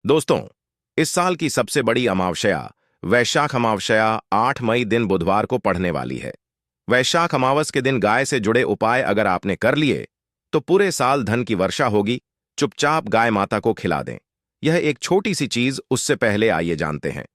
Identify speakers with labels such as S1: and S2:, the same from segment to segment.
S1: दोस्तों, इस साल की सबसे बड़ी अमावस्या वैशाख अमावस्या 8 मई दिन बुधवार को पड़ने वाली है। वैशाख अमावस के दिन गाय से जुड़े उपाय अगर आपने कर लिए तो पूरे साल धन की वर्षा होगी। चुपचाप गाय माता को खिला दें। यह एक छोटी सी चीज, उससे पहले आइए जानते हैं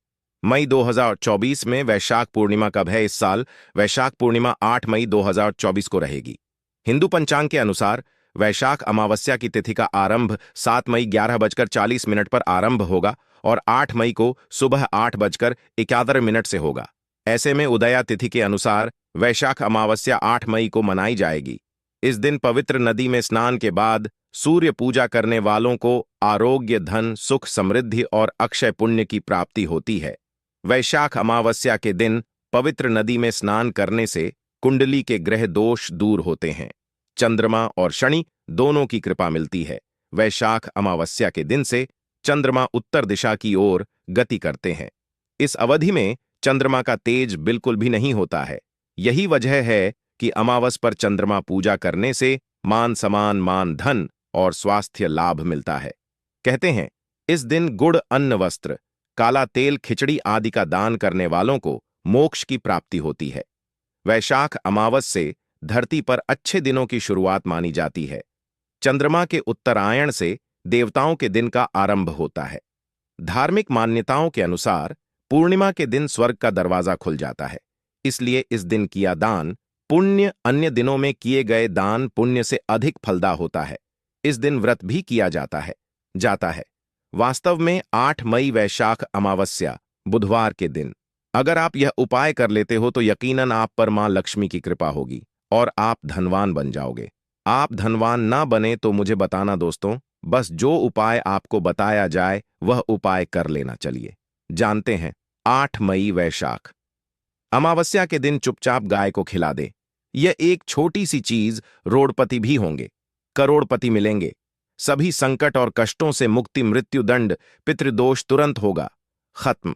S1: मई 2024 में वैशाख पूर्णिमा कब है। इस साल वैशाख पूर्णिमा 8 मई 2024 को रहेगी। हिंदू पंचांग के अनुसार वैशाख अमावस्या की तिथि का आरंभ 7 मई 11:40 पर आरंभ होगा और 8 मई को सुबह 8:71 से होगा। ऐसे में उदया तिथि के अनुसार वैशाख अमावस्या 8 मई को मनाई जाएगी। इस दिन पवित्र नदी में स्नान के बाद सूर्य पूजा करने वालों को आरोग्य, धन, सुख, समृद्धि और अक्षय पुण्य की प्राप्ति होती है। वैशाख अमावस्या के दिन पवित्र नदी में स्नान करने से कुंडली के ग्रह दोष दूर होते हैं। चंद्रमा और शनि दोनों की कृपा मिलती है। वैशाख अमावस्या के दिन से चंद्रमा उत्तर दिशा की ओर गति करते हैं। इस अवधि में चंद्रमा का तेज बिल्कुल भी नहीं होता है। यही वजह है कि अमावस पर चंद्रमा पूजा करने से मान सम्मान, मान धन और स्वास्थ्य लाभ मिलता है। कहते हैं इस दिन गुड़, अन्न, वस्त्र, काला तेल, खिचड़ी आदि का दान करने वालों को मोक्ष की प्राप्ति होती है। वैशाख अमावस से धरती पर अच्छे दिनों की शुरुआत मानी जाती है। चंद्रमा के उत्तरायण से देवताओं के दिन का आरंभ होता है। धार्मिक मान्यताओं के अनुसार पूर्णिमा के दिन स्वर्ग का दरवाजा खुल जाता है। इसलिए इस दिन किया दान पुण्य अन्य दिनों में किए गए दान पुण्य से अधिक फलदा होता है। इस दिन व्रत भी किया जाता है। वास्तव में 8 मई वैशाख अमावस्या बुधवार के दिन अगर आप यह उपाय कर लेते हो तो यकीनन आप पर मां लक्ष्मी की कृपा होगी और आप धनवान बन जाओगे। आप धनवान ना बने तो मुझे बताना दोस्तों, बस जो उपाय आपको बताया जाए वह उपाय कर लेना। चलिए जानते हैं। 8 मई वैशाख अमावस्या के दिन चुपचाप गाय को खिला दे। यह एक छोटी सी चीज रोड़पति भी होंगे, करोड़पति मिलेंगे। सभी संकट और कष्टों से मुक्ति, मृत्यु दंड, पितृदोष तुरंत होगा खत्म।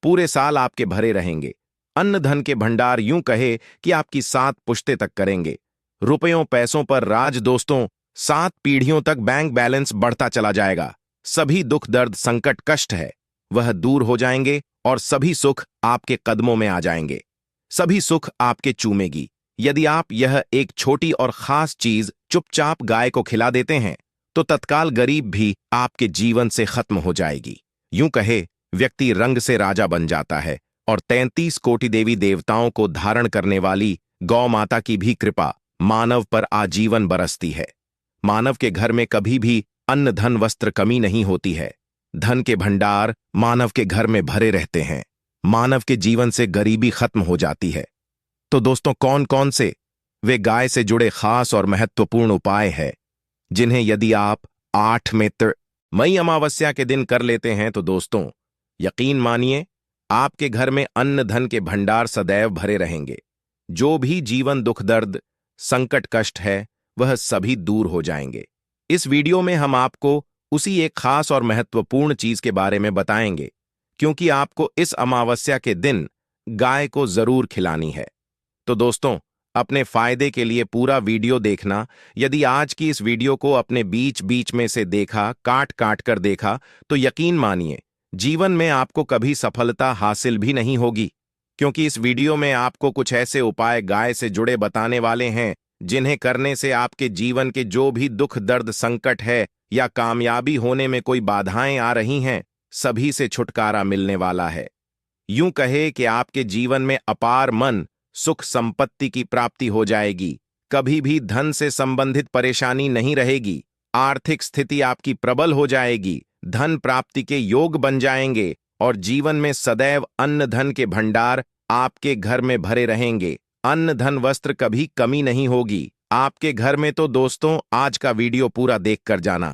S1: पूरे साल आपके भरे रहेंगे। अन्न धन के भंडार यूं कहे कि आपकी 7 पुश्ते तक करेंगे। रुपयों पैसों पर राज दोस्तों, 7 पीढ़ियों तक बैंक बैलेंस बढ़ता चला जाएगा। सभी दुख, दर्द, संकट, कष्ट है वह दूर हो जाएंगे और सभी सुख आपके कदमों में आ जाएंगे। सभी सुख आपके चूमेगी। यदि आप यह एक छोटी और खास चीज चुपचाप गाय को खिला देते हैं तो तत्काल गरीब भी आपके जीवन से खत्म हो जाएगी। यूं कहे व्यक्ति रंग से राजा बन जाता है और 33 कोटि देवी देवताओं को धारण करने वाली गौ माता की भी कृपा मानव पर आजीवन बरसती है। मानव के घर में कभी भी अन्न, धन, वस्त्र कमी नहीं होती है। धन के भंडार मानव के घर में भरे रहते हैं। मानव के जीवन से गरीबी खत्म हो जाती है। तो दोस्तों, कौन कौन से वे गाय से जुड़े खास और महत्वपूर्ण उपाय हैं जिन्हें यदि आप 8 मई अमावस्या के दिन कर लेते हैं तो दोस्तों यकीन मानिए आपके घर में अन्न धन के भंडार सदैव भरे रहेंगे। जो भी जीवन दुख, दर्द, संकट, कष्ट है वह सभी दूर हो जाएंगे। इस वीडियो में हम आपको उसी एक खास और महत्वपूर्ण चीज के बारे में बताएंगे, क्योंकि आपको इस अमावस्या के दिन गाय को जरूर खिलानी है। तो दोस्तों, अपने फायदे के लिए पूरा वीडियो देखना। यदि आज की इस वीडियो को अपने बीच बीच में से देखा, काट काट कर देखा, तो यकीन मानिए जीवन में आपको कभी सफलता हासिल भी नहीं होगी, क्योंकि इस वीडियो में आपको कुछ ऐसे उपाय गाय से जुड़े बताने वाले हैं जिन्हें करने से आपके जीवन के जो भी दुख, दर्द, संकट है या कामयाबी होने में कोई बाधाएं आ रही हैं, सभी से छुटकारा मिलने वाला है। यूं कहे कि आपके जीवन में अपार मन, सुख, संपत्ति की प्राप्ति हो जाएगी। कभी भी धन से संबंधित परेशानी नहीं रहेगी। आर्थिक स्थिति आपकी प्रबल हो जाएगी। धन प्राप्ति के योग बन जाएंगे और जीवन में सदैव अन्न धन के भंडार आपके घर में भरे रहेंगे। अन्न धन वस्त्र कभी कमी नहीं होगी आपके घर में। तो दोस्तों, आज का वीडियो पूरा देखकर जाना।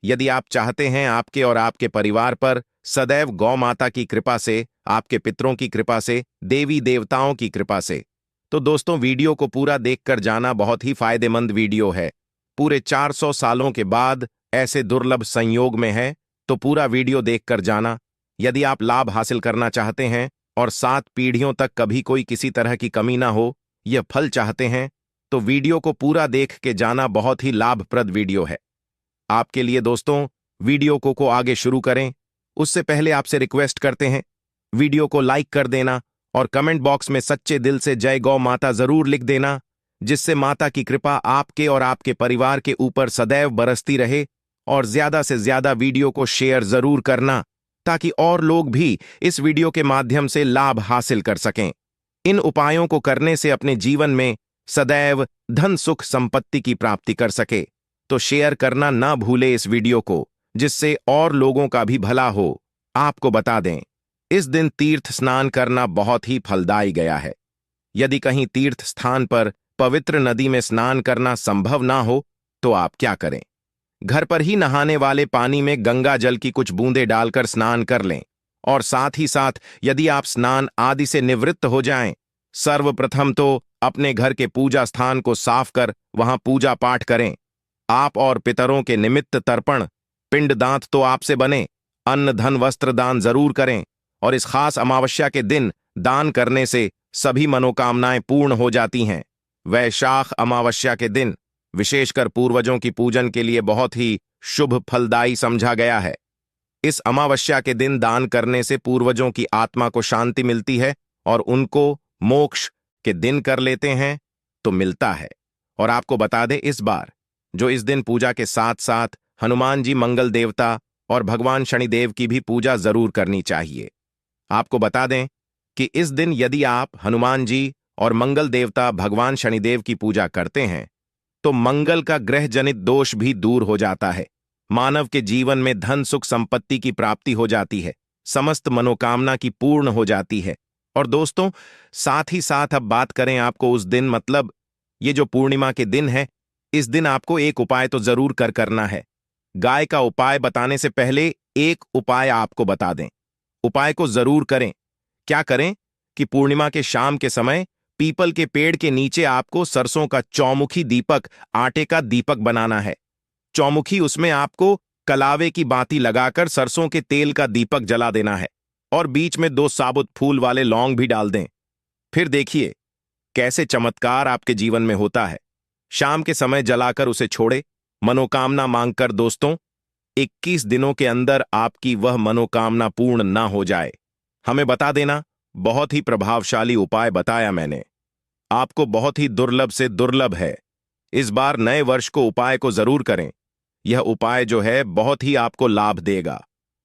S1: यदि आप चाहते हैं आपके और आपके परिवार पर सदैव गौ माता की कृपा से, आपके पितरों की कृपा से, देवी देवताओं की कृपा से, तो दोस्तों वीडियो को पूरा देखकर जाना। बहुत ही फायदेमंद वीडियो है। पूरे 400 सालों के बाद ऐसे दुर्लभ संयोग में है, तो पूरा वीडियो देखकर जाना। यदि आप लाभ हासिल करना चाहते हैं और 7 पीढ़ियों तक कभी कोई किसी तरह की कमी ना हो, यह फल चाहते हैं, तो वीडियो को पूरा देख के जाना। बहुत ही लाभप्रद वीडियो है आपके लिए। दोस्तों, वीडियो को आगे शुरू करें। उससे पहले आपसे रिक्वेस्ट करते हैं, वीडियो को लाइक कर देना और कमेंट बॉक्स में सच्चे दिल से जय गौ माता जरूर लिख देना, जिससे माता की कृपा आपके और आपके परिवार के ऊपर सदैव बरसती रहे। और ज्यादा से ज्यादा वीडियो को शेयर जरूर करना, ताकि और लोग भी इस वीडियो के माध्यम से लाभ हासिल कर सकें। इन उपायों को करने से अपने जीवन में सदैव धन सुख संपत्ति की प्राप्ति कर सके। तो शेयर करना ना भूले इस वीडियो को, जिससे और लोगों का भी भला हो। आपको बता दें, इस दिन तीर्थ स्नान करना बहुत ही फलदायी गया है। यदि कहीं तीर्थ स्थान पर पवित्र नदी में स्नान करना संभव ना हो तो आप क्या करें? घर पर ही नहाने वाले पानी में गंगा जल की कुछ बूंदें डालकर स्नान कर लें। और साथ ही साथ यदि आप स्नान आदि से निवृत्त हो जाएं, सर्वप्रथम तो अपने घर के पूजा स्थान को साफ कर वहां पूजा पाठ करें। आप और पितरों के निमित्त तर्पण पिंडदान तो आपसे बने, अन्न धन वस्त्र दान जरूर करें। और इस खास अमावस्या के दिन दान करने से सभी मनोकामनाएं पूर्ण हो जाती हैं। वैशाख अमावस्या के दिन विशेषकर पूर्वजों की पूजन के लिए बहुत ही शुभ फलदायी समझा गया है। इस अमावस्या के दिन दान करने से पूर्वजों की आत्मा को शांति मिलती है और उनको मोक्ष के दिन कर लेते हैं तो मिलता है। और आपको बता दें, इस बार जो इस दिन पूजा के साथ साथ हनुमान जी मंगल देवता और भगवान शनिदेव की भी पूजा जरूर करनी चाहिए। आपको बता दें कि इस दिन यदि आप हनुमान जी और मंगल देवता भगवान शनिदेव की पूजा करते हैं तो मंगल का ग्रह जनित दोष भी दूर हो जाता है। मानव के जीवन में धन सुख संपत्ति की प्राप्ति हो जाती है, समस्त मनोकामना की पूर्ण हो जाती है। और दोस्तों, साथ ही साथ अब बात करें आपको उस दिन, मतलब ये जो पूर्णिमा के दिन है, इस दिन आपको एक उपाय तो जरूर करना है। गाय का उपाय बताने से पहले एक उपाय आपको बता दें। उपाय को जरूर करें। क्या करें कि पूर्णिमा के शाम के समय पीपल के पेड़ के नीचे आपको सरसों का चौमुखी दीपक, आटे का दीपक बनाना है। चौमुखी, उसमें आपको कलावे की बाती लगाकर सरसों के तेल का दीपक जला देना है और बीच में 2 साबुत फूल वाले लौंग भी डाल दें। फिर देखिए कैसे चमत्कार आपके जीवन में होता है। शाम के समय जलाकर उसे छोड़े, मनोकामना मांगकर दोस्तों 21 दिनों के अंदर आपकी वह मनोकामना पूर्ण ना हो जाए। हमें बता देना, बहुत ही प्रभावशाली उपाय बताया मैंने, आपको बहुत ही दुर्लभ से दुर्लभ है। इस बार नए वर्ष को उपाय को जरूर करें। यह उपाय जो है बहुत ही आपको लाभ देगा।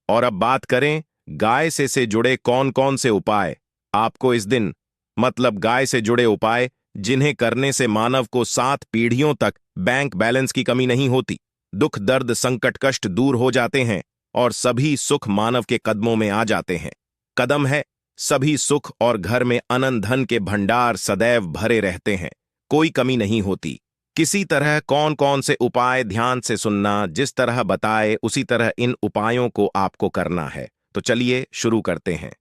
S1: और अब बात करें गाय से जुड़े कौन कौन से उपाय आपको इस दिन, मतलब गाय से जुड़े उपाय जिन्हें करने से मानव को 7 पीढ़ियों तक बैंक बैलेंस की कमी नहीं होती, दुख दर्द संकट कष्ट दूर हो जाते हैं और सभी सुख मानव के कदमों में आ जाते हैं। कदम है सभी सुख और घर में अनंत धन के भंडार सदैव भरे रहते हैं, कोई कमी नहीं होती। किसी तरह कौन कौन से उपाय ध्यान से सुनना, जिस तरह बताए उसी तरह इन उपायों को आपको करना है। तो चलिए शुरू करते हैं।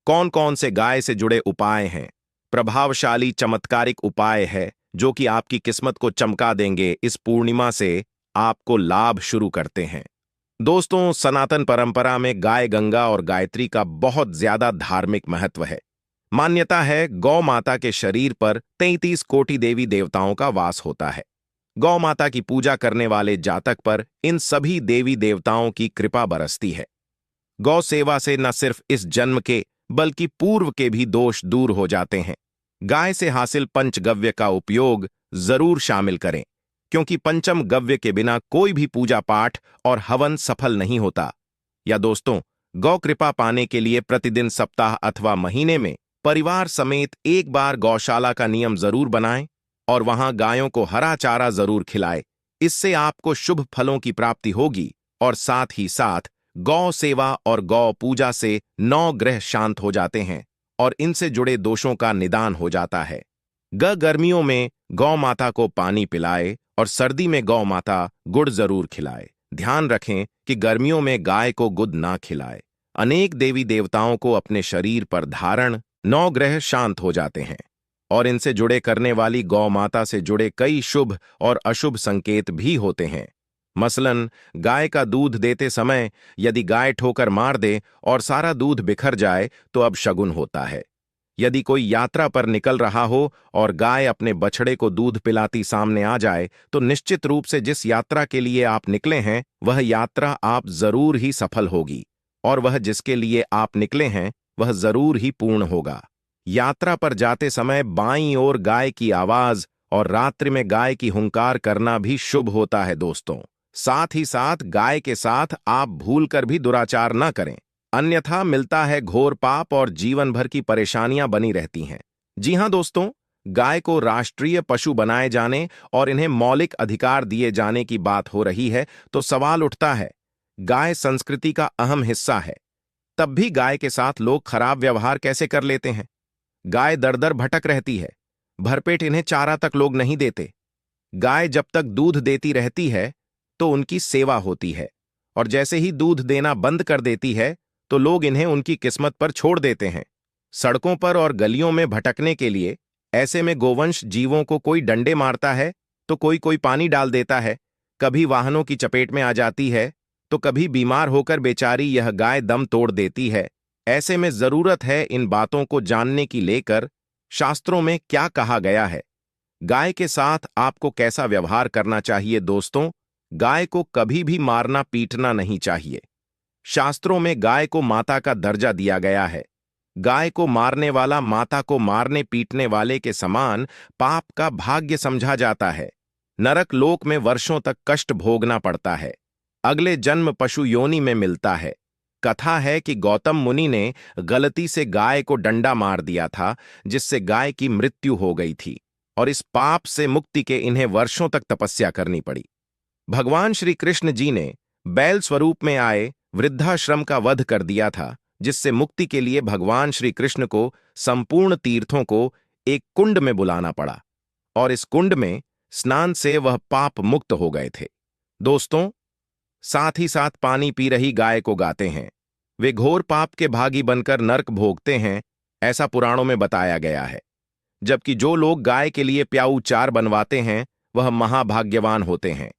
S1: कौन कौन से गाय से जुड़े उपाय हैं? प्रभावशाली चमत्कारिक उपाय है जो कि आपकी किस्मत को चमका देंगे। इस पूर्णिमा से आपको लाभ शुरू करते हैं। दोस्तों, सनातन परंपरा में गाय गंगा और गायत्री का बहुत ज्यादा धार्मिक महत्व है। मान्यता है गौ माता के शरीर पर 33 कोटि देवी देवताओं का वास होता है। गौ माता की पूजा करने वाले जातक पर इन सभी देवी देवताओं की कृपा बरसती है। गौ सेवा से न सिर्फ इस जन्म के बल्कि पूर्व के भी दोष दूर हो जाते हैं। गाय से हासिल पंचगव्य का उपयोग जरूर शामिल करें, क्योंकि पंचम गव्य के बिना कोई भी पूजा पाठ और हवन सफल नहीं होता। या दोस्तों, गौ कृपा पाने के लिए प्रतिदिन, सप्ताह अथवा महीने में परिवार समेत एक बार गौशाला का नियम जरूर बनाएं और वहां गायों को हरा चारा जरूर खिलाएं। इससे आपको शुभ फलों की प्राप्ति होगी और साथ ही साथ गौ सेवा और गौ पूजा से 9 ग्रह शांत हो जाते हैं और इनसे जुड़े दोषों का निदान हो जाता है। गर्मियों में गौ माता को पानी पिलाए और सर्दी में गौ माता गुड़ जरूर खिलाए। ध्यान रखें कि गर्मियों में गाय को गुड़ ना खिलाए। अनेक देवी देवताओं को अपने शरीर पर धारण 9 ग्रह शांत हो जाते हैं और इनसे जुड़े करने वाली गौ माता से जुड़े कई शुभ और अशुभ संकेत भी होते हैं। मसलन, गाय का दूध देते समय यदि गाय ठोकर मार दे और सारा दूध बिखर जाए तो अब शगुन होता है। यदि कोई यात्रा पर निकल रहा हो और गाय अपने बछड़े को दूध पिलाती सामने आ जाए तो निश्चित रूप से जिस यात्रा के लिए आप निकले हैं वह यात्रा आप जरूर ही सफल होगी। और वह जिसके लिए आप निकले हैं वह जरूर ही पूर्ण होगा। यात्रा पर जाते समय बाईं ओर गाय की आवाज और रात्रि में गाय की हुंकार करना भी शुभ होता है दोस्तों। साथ ही साथ गाय के साथ आप भूलकर भी दुराचार न करें, अन्यथा मिलता है घोर पाप और जीवन भर की परेशानियां बनी रहती हैं। जी हां दोस्तों, गाय को राष्ट्रीय पशु बनाए जाने और इन्हें मौलिक अधिकार दिए जाने की बात हो रही है तो सवाल उठता है, गाय संस्कृति का अहम हिस्सा है, तब भी गाय के साथ लोग खराब व्यवहार कैसे कर लेते हैं। गाय दर दर भटक रहती है, भरपेट इन्हें चारा तक लोग नहीं देते। गाय जब तक दूध देती रहती है तो उनकी सेवा होती है, और जैसे ही दूध देना बंद कर देती है तो लोग इन्हें उनकी किस्मत पर छोड़ देते हैं। सड़कों पर और गलियों में भटकने के लिए ऐसे में गोवंश जीवों को कोई डंडे मारता है तो कोई कोई पानी डाल देता है, कभी वाहनों की चपेट में आ जाती है तो कभी बीमार होकर बेचारी यह गाय दम तोड़ देती है। ऐसे में जरूरत है इन बातों को जानने की लेकर शास्त्रों में क्या कहा गया है, गाय के साथ आपको कैसा व्यवहार करना चाहिए। दोस्तों, गाय को कभी भी मारना पीटना नहीं चाहिए। शास्त्रों में गाय को माता का दर्जा दिया गया है। गाय को मारने वाला माता को मारने पीटने वाले के समान पाप का भाग्य समझा जाता है। नरक लोक में वर्षों तक कष्ट भोगना पड़ता है, अगले जन्म पशु योनि में मिलता है। कथा है कि गौतम मुनि ने गलती से गाय को डंडा मार दिया था, जिससे गाय की मृत्यु हो गई थी, और इस पाप से मुक्ति के इन्हें वर्षों तक तपस्या करनी पड़ी। भगवान श्री कृष्ण जी ने बैल स्वरूप में आए वृद्धाश्रम का वध कर दिया था, जिससे मुक्ति के लिए भगवान श्री कृष्ण को संपूर्ण तीर्थों को एक कुंड में बुलाना पड़ा, और इस कुंड में स्नान से वह पाप मुक्त हो गए थे। दोस्तों, साथ ही साथ पानी पी रही गाय को गाते हैं, वे घोर पाप के भागी बनकर नर्क भोगते हैं, ऐसा पुराणों में बताया गया है। जबकि जो लोग गाय के लिए प्याऊ चार बनवाते हैं वह महाभाग्यवान होते हैं।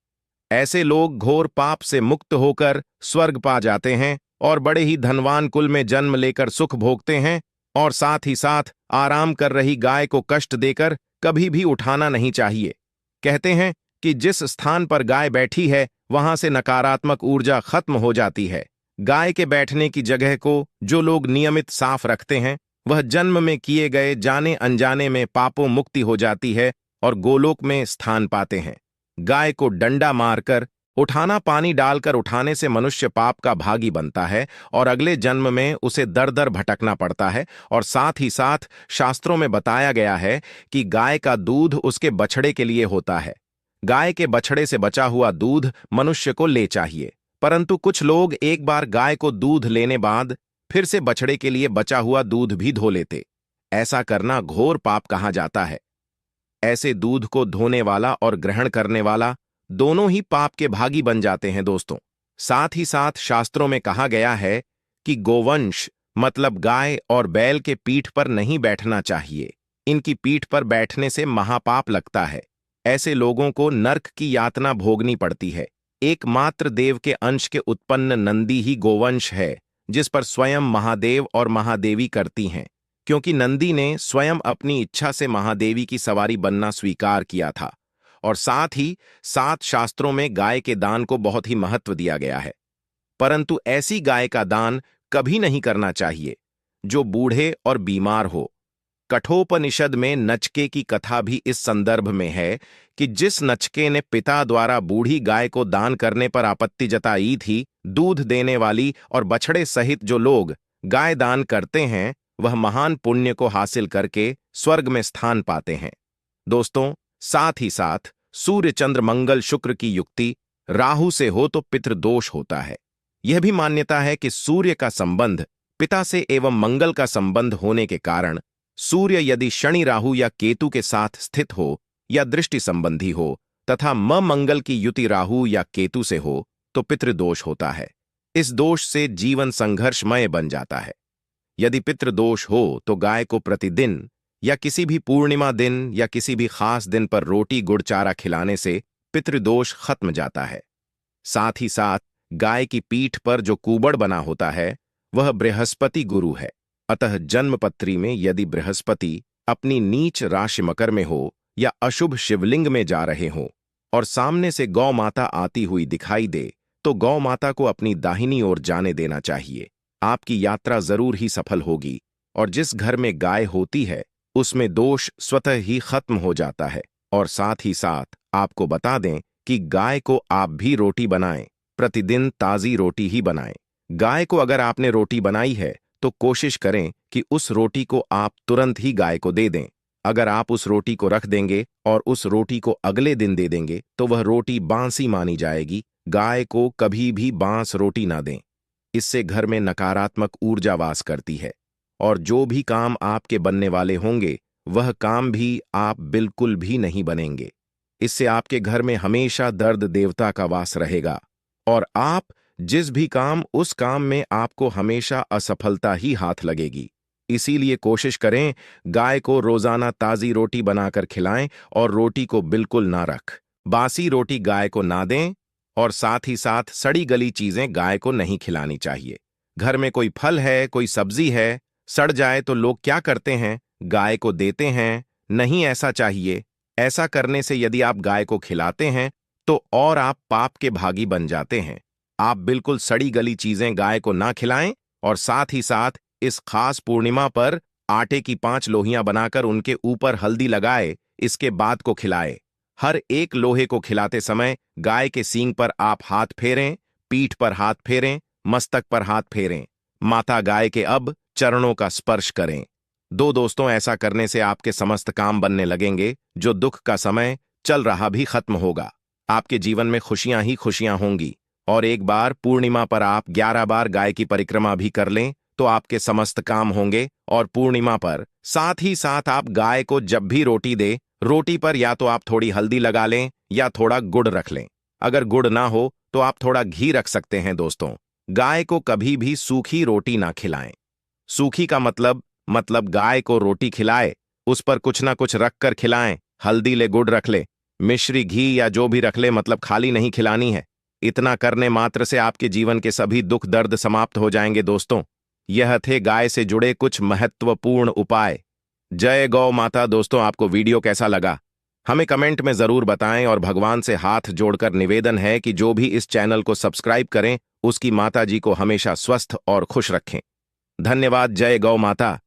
S1: ऐसे लोग घोर पाप से मुक्त होकर स्वर्ग पा जाते हैं और बड़े ही धनवान कुल में जन्म लेकर सुख भोगते हैं, और साथ ही साथ आराम कर रही गाय को कष्ट देकर कभी भी उठाना नहीं चाहिए। कहते हैं कि जिस स्थान पर गाय बैठी है वहां से नकारात्मक ऊर्जा खत्म हो जाती है। गाय के बैठने की जगह को जो लोग नियमित साफ रखते हैं वह जन्म में किए गए जाने अनजाने में पापों मुक्ति हो जाती है और गोलोक में स्थान पाते हैं। गाय को डंडा मारकर उठाना, पानी डालकर उठाने से मनुष्य पाप का भागी बनता है और अगले जन्म में उसे दर दर भटकना पड़ता है। और साथ ही साथ शास्त्रों में बताया गया है कि गाय का दूध उसके बछड़े के लिए होता है। गाय के बछड़े से बचा हुआ दूध मनुष्य को ले चाहिए, परंतु कुछ लोग एक बार गाय को दूध लेने बाद फिर से बछड़े के लिए बचा हुआ दूध भी धो लेते। ऐसा करना घोर पाप कहा जाता है। ऐसे दूध को धोने वाला और ग्रहण करने वाला दोनों ही पाप के भागी बन जाते हैं। दोस्तों, साथ ही साथ शास्त्रों में कहा गया है कि गोवंश मतलब गाय और बैल के पीठ पर नहीं बैठना चाहिए। इनकी पीठ पर बैठने से महापाप लगता है। ऐसे लोगों को नर्क की यातना भोगनी पड़ती है। एकमात्र देव के अंश के उत्पन्न नंदी ही गोवंश है, जिस पर स्वयं महादेव और महादेवी करती हैं, क्योंकि नंदी ने स्वयं अपनी इच्छा से महादेवी की सवारी बनना स्वीकार किया था। और साथ ही साथ शास्त्रों में गाय के दान को बहुत ही महत्व दिया गया है, परंतु ऐसी गाय का दान कभी नहीं करना चाहिए जो बूढ़े और बीमार हो। कठोपनिषद में नचके की कथा भी इस संदर्भ में है कि जिस नचके ने पिता द्वारा बूढ़ी गाय को दान करने पर आपत्ति जताई थी, दूध देने वाली और बछड़े सहित जो लोग गाय दान करते हैं वह महान पुण्य को हासिल करके स्वर्ग में स्थान पाते हैं। दोस्तों, साथ ही साथ सूर्य चंद्र मंगल शुक्र की युक्ति राहु से हो तो पितृदोष होता है। यह भी मान्यता है कि सूर्य का संबंध पिता से एवं मंगल का संबंध होने के कारण सूर्य यदि शनि राहु या केतु के साथ स्थित हो या दृष्टि संबंधी हो तथा मंगल की युति राहु या केतु से हो तो पितृदोष होता है। इस दोष से जीवन संघर्षमय बन जाता है। यदि पितृदोष हो तो गाय को प्रतिदिन या किसी भी पूर्णिमा दिन या किसी भी खास दिन पर रोटी गुड़ चारा खिलाने से पितृदोष खत्म जाता है। साथ ही साथ गाय की पीठ पर जो कूबड़ बना होता है वह बृहस्पति गुरु है। अतः जन्मपत्री में यदि बृहस्पति अपनी नीच राशि मकर में हो या अशुभ शिवलिंग में जा रहे हो और सामने से गौ माता आती हुई दिखाई दे तो गौ माता को अपनी दाहिनी ओर जाने देना चाहिए। आपकी यात्रा जरूर ही सफल होगी। और जिस घर में गाय होती है उसमें दोष स्वतः ही खत्म हो जाता है। और साथ ही साथ आपको बता दें कि गाय को आप भी रोटी बनाएं, प्रतिदिन ताज़ी रोटी ही बनाएं। गाय को अगर आपने रोटी बनाई है तो कोशिश करें कि उस रोटी को आप तुरंत ही गाय को दे दें। अगर आप उस रोटी को रख देंगे और उस रोटी को अगले दिन दे देंगे तो वह रोटी बासी मानी जाएगी। गाय को कभी भी बांस रोटी ना दें, इससे घर में नकारात्मक ऊर्जा वास करती है और जो भी काम आपके बनने वाले होंगे वह काम भी आप बिल्कुल भी नहीं बनेंगे। इससे आपके घर में हमेशा दर्द देवता का वास रहेगा और आप जिस भी काम उस काम में आपको हमेशा असफलता ही हाथ लगेगी। इसीलिए कोशिश करें गाय को रोजाना ताजी रोटी बनाकर खिलाएं और रोटी को बिल्कुल ना रख बासी रोटी गाय को ना दें और साथ ही साथ सड़ी गली चीजें गाय को नहीं खिलानी चाहिए। घर में कोई फल है, कोई सब्जी है, सड़ जाए तो लोग क्या करते हैं, गाय को देते हैं। नहीं ऐसा चाहिए। ऐसा करने से यदि आप गाय को खिलाते हैं तो और आप पाप के भागी बन जाते हैं। आप बिल्कुल सड़ी गली चीजें गाय को ना खिलाएं और साथ ही साथ इस खास पूर्णिमा पर आटे की 5 लोहियां बनाकर उनके ऊपर हल्दी लगाए, इसके बाद को खिलाए। हर एक लोहे को खिलाते समय गाय के सींग पर आप हाथ फेरें, पीठ पर हाथ फेरें, मस्तक पर हाथ फेरें। माता गाय के अब चरणों का स्पर्श करें। दोस्तों, ऐसा करने से आपके समस्त काम बनने लगेंगे। जो दुख का समय चल रहा भी खत्म होगा। आपके जीवन में खुशियां ही खुशियां होंगी। और एक बार पूर्णिमा पर आप 11 बार गाय की परिक्रमा भी कर लें तो आपके समस्त काम होंगे। और पूर्णिमा पर साथ ही साथ आप गाय को जब भी रोटी दे, रोटी पर या तो आप थोड़ी हल्दी लगा लें या थोड़ा गुड़ रख लें। अगर गुड़ ना हो तो आप थोड़ा घी रख सकते हैं। दोस्तों, गाय को कभी भी सूखी रोटी ना खिलाएं। सूखी का मतलब गाय को रोटी खिलाए, उस पर कुछ ना कुछ रख कर खिलाएं। हल्दी ले, गुड़ रख ले, मिश्री, घी या जो भी रख ले, मतलब खाली नहीं खिलानी है। इतना करने मात्र से आपके जीवन के सभी दुख दर्द समाप्त हो जाएंगे। दोस्तों, यह थे गाय से जुड़े कुछ महत्वपूर्ण उपाय। जय गौ माता। दोस्तों, आपको वीडियो कैसा लगा हमें कमेंट में जरूर बताएं और भगवान से हाथ जोड़कर निवेदन है कि जो भी इस चैनल को सब्सक्राइब करें उसकी माता जी को हमेशा स्वस्थ और खुश रखें। धन्यवाद। जय गौ माता।